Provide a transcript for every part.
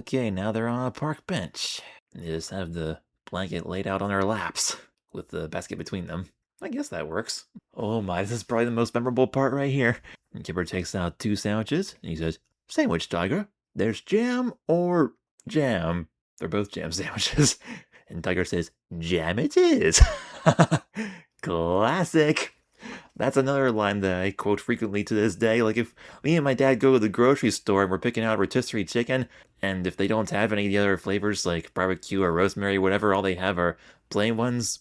Okay, now they're on a park bench. They just have the blanket laid out on their laps with the basket between them. I guess that works. Oh my, this is probably the most memorable part right here. And Kipper takes out 2 sandwiches and he says, "Sandwich, Tiger. There's jam or jam." They're both jam sandwiches. And Tiger says, "Jam it is." Classic. That's another line that I quote frequently to this day. Like, if me and my dad go to the grocery store and we're picking out rotisserie chicken, and if they don't have any of the other flavors like barbecue or rosemary, whatever, all they have are plain ones,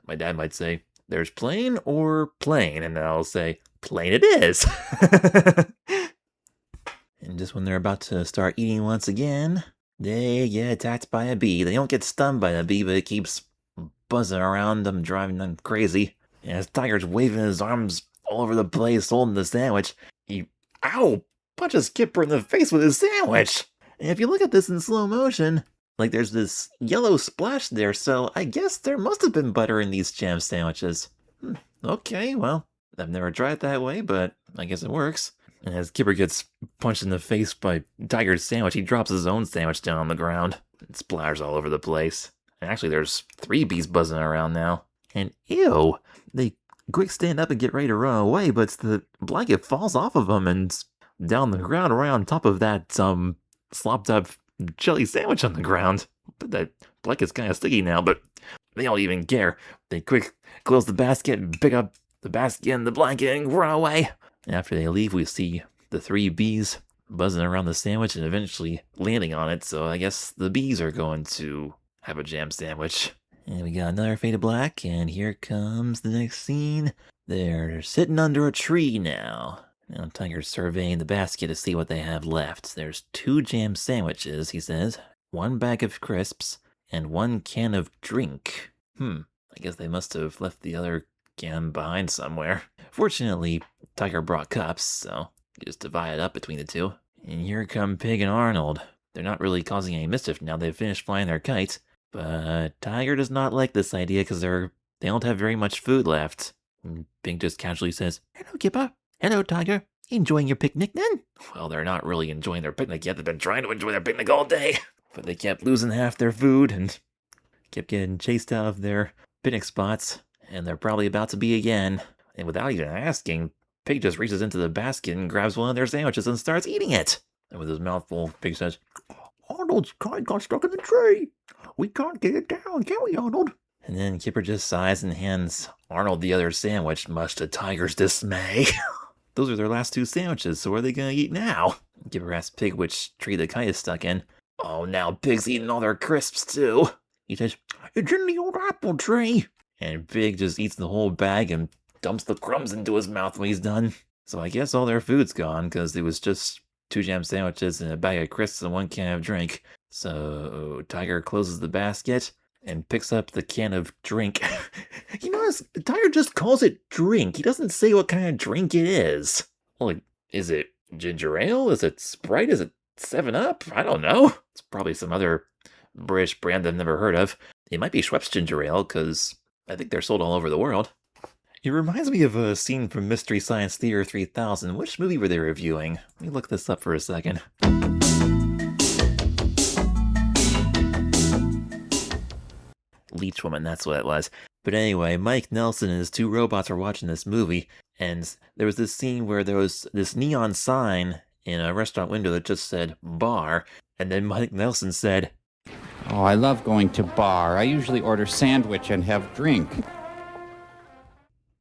my dad might say, "There's plain or plain," and then I'll say, "Plain it is." And just when they're about to start eating once again, they get attacked by a bee. They don't get stung by the bee, but it keeps buzzing around them, driving them crazy. And as Tiger's waving his arms all over the place, holding the sandwich, he, punches Kipper in the face with his sandwich. And if you look at this in slow motion, like there's this yellow splash there, so I guess there must have been butter in these jam sandwiches. Okay, well, I've never tried it that way, but I guess it works. And as Kipper gets punched in the face by Tiger's sandwich, he drops his own sandwich down on the ground. It splatters all over the place. And actually, there's 3 bees buzzing around now. And ew, they quick stand up and get ready to run away, but the blanket falls off of them and down the ground right on top of that slopped up jelly sandwich on the ground. But that blanket's kind of sticky now, but they don't even care. They quick close the basket and pick up the basket and the blanket and run away. And after they leave, we see the 3 bees buzzing around the sandwich and eventually landing on it, so I guess the bees are going to have a jam sandwich. And we got another fade to black, and here comes the next scene. They're sitting under a tree now. Now Tiger's surveying the basket to see what they have left. There's 2 jam sandwiches, he says, 1 bag of crisps, and 1 can of drink. I guess they must have left the other can behind somewhere. Fortunately, Tiger brought cups, so you just divide it up between the 2. And here come Pig and Arnold. They're not really causing any mischief now they've finished flying their kite. But Tiger does not like this idea because they don't have very much food left. And Pig just casually says, "Hello, Kipper. Hello, Tiger. Enjoying your picnic then?" Well, they're not really enjoying their picnic yet. They've been trying to enjoy their picnic all day. But they kept losing half their food and kept getting chased out of their picnic spots. And they're probably about to be again. And without even asking, Pig just reaches into the basket and grabs one of their sandwiches and starts eating it. And with his mouth full, Pig says, "Arnold's kite got stuck in the tree. We can't get it down, can we, Arnold?" And then Kipper just sighs and hands Arnold the other sandwich, much to Tiger's dismay. Those are their last 2 sandwiches, so what are they gonna eat now? Kipper asks Pig which tree the kite is stuck in. Oh, now Pig's eating all their crisps too. He says, "It's in the old apple tree." And Pig just eats the whole bag and dumps the crumbs into his mouth when he's done. So I guess all their food's gone, because it was just 2 jam sandwiches and a bag of crisps and 1 can of drink. So Tiger closes the basket and picks up the can of drink. You notice Tiger just calls it drink. He doesn't say what kind of drink it is. Like, is it ginger ale? Is it Sprite? Is it 7-Up? I don't know. It's probably some other British brand I've never heard of. It might be Schweppes ginger ale, because I think they're sold all over the world. It reminds me of a scene from Mystery Science Theater 3000. Which movie were they reviewing? Let me look this up for a second. Leech Woman, that's what it was. But anyway, Mike Nelson and his 2 robots are watching this movie, and there was this scene where there was this neon sign in a restaurant window that just said bar, and then Mike Nelson said, "Oh, I love going to bar. I usually order sandwich and have drink."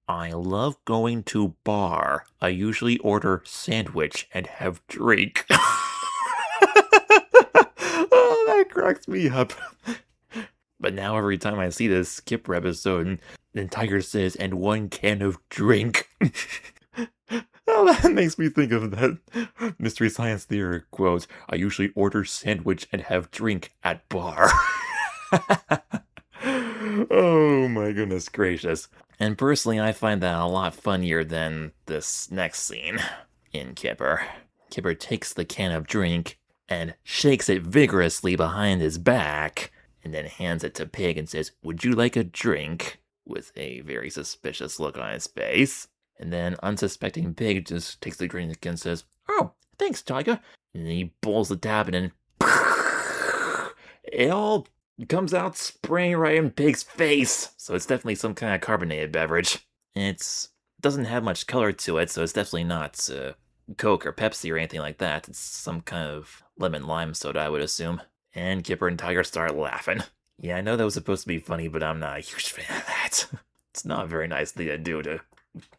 "I love going to bar. I usually order sandwich and have drink." Oh, that cracks me up. But now every time I see this Kipper episode, and then Tiger says, "and 1 can of drink." Oh, that makes me think of that Mystery Science Theater quote, "I usually order sandwich and have drink at bar." Oh my goodness gracious. And personally, I find that a lot funnier than this next scene in Kipper. Kipper takes the can of drink and shakes it vigorously behind his back, and then hands it to Pig and says, "Would you like a drink?" with a very suspicious look on his face. And then unsuspecting Pig just takes the drink and says, "Oh, thanks, Tiger." And then he pulls the tab and then it all comes out spraying right in Pig's face. So it's definitely some kind of carbonated beverage. It doesn't have much color to it, so it's definitely not Coke or Pepsi or anything like that. It's some kind of lemon lime soda, I would assume. And Kipper and Tiger start laughing. Yeah, I know that was supposed to be funny, but I'm not a huge fan of that. It's not a very nice thing to do, to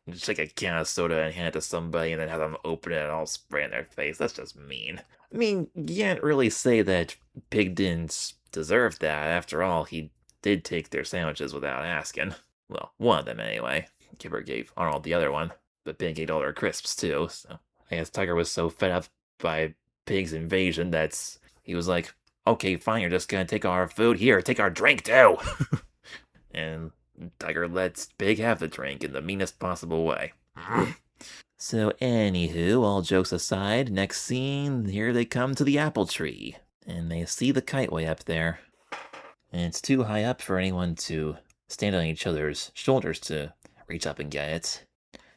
just take a can of soda and hand it to somebody and then have them open it and all spray in their face. That's just mean. I mean, you can't really say that Pig didn't deserve that. After all, he did take their sandwiches without asking. Well, one of them anyway. Kipper gave Arnold the other one, but Pig ate all their crisps too, so I guess Tiger was so fed up by Pig's invasion that he was like, okay, fine, you're just gonna take our food. Here, take our drink too! And Tiger lets Pig have the drink in the meanest possible way. So, anywho, all jokes aside, next scene, here they come to the apple tree. And they see the kite way up there. And it's too high up for anyone to stand on each other's shoulders to reach up and get it.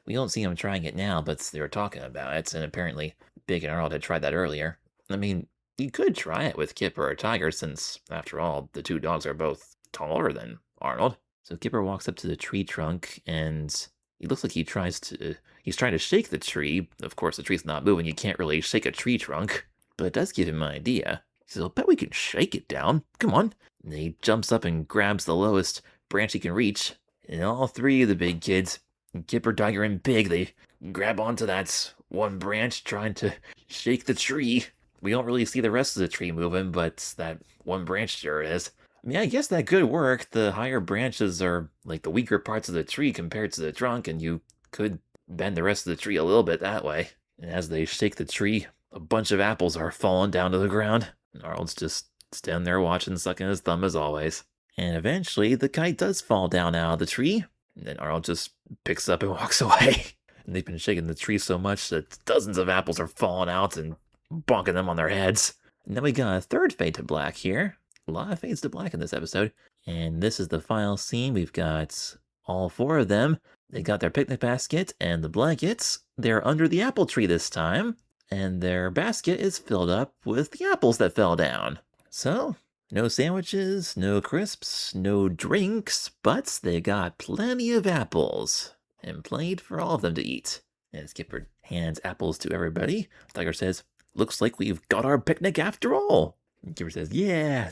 We don't see them trying it now, but they were talking about it, and apparently Pig and Arnold had tried that earlier. I mean, you could try it with Kipper or Tiger, since, after all, the two dogs are both taller than Arnold. So Kipper walks up to the tree trunk, and he looks like he's trying to shake the tree. Of course, the tree's not moving. You can't really shake a tree trunk, but it does give him an idea. He says, I'll bet we can shake it down. Come on. And he jumps up and grabs the lowest branch he can reach. And all three of the big kids, Kipper, Tiger, and Pig, they grab onto that one branch trying to shake the tree. We don't really see the rest of the tree moving, but that one branch sure is. I mean, I guess that could work. The higher branches are like the weaker parts of the tree compared to the trunk, and you could bend the rest of the tree a little bit that way. And as they shake the tree, a bunch of apples are falling down to the ground. And Arnold's just standing there watching, sucking his thumb as always. And eventually, the kite does fall down out of the tree. And then Arnold just picks up and walks away. And they've been shaking the tree so much that dozens of apples are falling out and bonking them on their heads. And then we got a third fade to black here. A lot of fades to black in this episode. And this is the final scene. We've got all four of them. They got their picnic basket and the blankets. They're under the apple tree this time. And their basket is filled up with the apples that fell down. So, no sandwiches, no crisps, no drinks, but they got plenty of apples. And plenty for all of them to eat. As Kipper hands apples to everybody, Tiger says, looks like we've got our picnic after all. And Kipper says, yeah.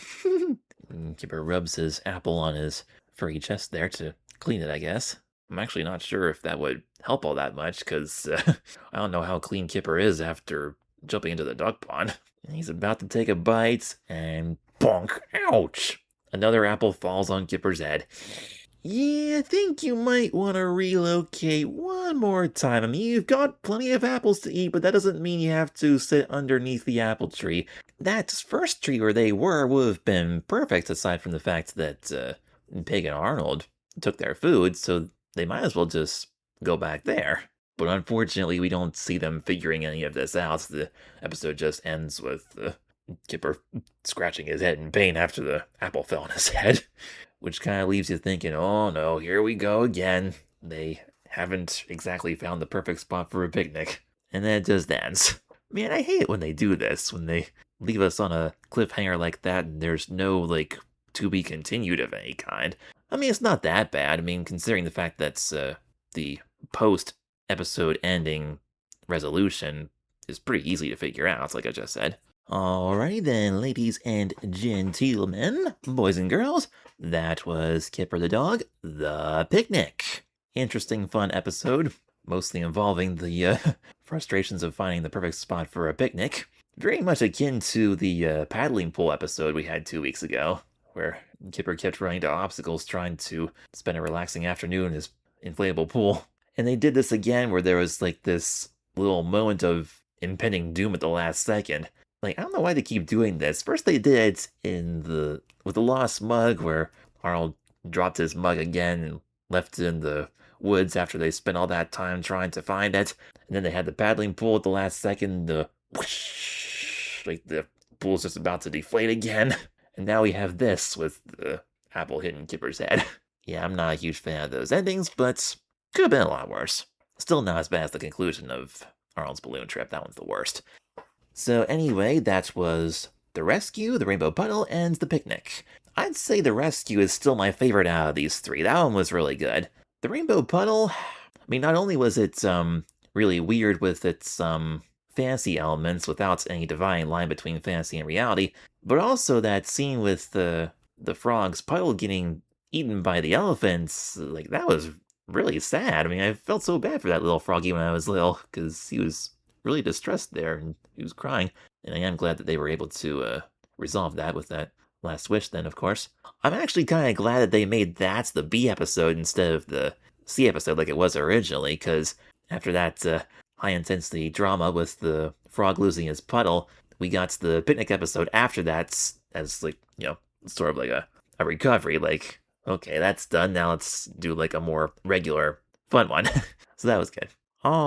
And Kipper rubs his apple on his furry chest there to clean it, I guess. I'm actually not sure if that would help all that much, because I don't know how clean Kipper is after jumping into the duck pond. And he's about to take a bite, and bonk, ouch! Another apple falls on Kipper's head. Yeah, I think you might want to relocate one more time. I mean, you've got plenty of apples to eat, but that doesn't mean you have to sit underneath the apple tree. That first tree where they were would have been perfect, aside from the fact that Pig and Arnold took their food, so they might as well just go back there. But unfortunately, we don't see them figuring any of this out. The episode just ends with Kipper scratching his head in pain after the apple fell on his head. Which kind of leaves you thinking, oh no, here we go again. They haven't exactly found the perfect spot for a picnic. And then it just ends. Man, I hate it when they do this, when they leave us on a cliffhanger like that and there's no, like, to be continued of any kind. I mean, it's not that bad. I mean, considering the fact that the post-episode ending resolution is pretty easy to figure out, like I just said. Alrighty then, ladies and gentlemen, boys and girls, that was Kipper the Dog, The Picnic. Interesting, fun episode, mostly involving the frustrations of finding the perfect spot for a picnic. Very much akin to the paddling pool episode we had 2 weeks ago, where Kipper kept running into obstacles trying to spend a relaxing afternoon in his inflatable pool. And they did this again where there was like this little moment of impending doom at the last second. Like, I don't know why they keep doing this. First they did it with the lost mug, where Arnold dropped his mug again and left it in the woods after they spent all that time trying to find it. And then they had the paddling pool at the last second, the whoosh, like the pool's just about to deflate again. And now we have this with the apple hitting Kipper's head. Yeah, I'm not a huge fan of those endings, but could have been a lot worse. Still not as bad as the conclusion of Arnold's balloon trip. That one's the worst. So anyway, that was the rescue, the rainbow puddle, and the picnic. I'd say the rescue is still my favorite out of these three. That one was really good. The rainbow puddle, I mean, not only was it really weird with its fantasy elements without any dividing line between fantasy and reality, but also that scene with the frog's puddle getting eaten by the elephants, like that was really sad. I mean, I felt so bad for that little froggy when I was little, because he was really distressed there and he was crying. And I am glad that they were able to resolve that with that last wish then, of course. I'm actually kind of glad that they made that the B episode instead of the C episode like it was originally, because after that high-intensity drama with the frog losing his puddle, we got the picnic episode after that as, like, sort of like a recovery, like, okay, that's done, now let's do, like, a more regular, fun one. So that was good. Oh,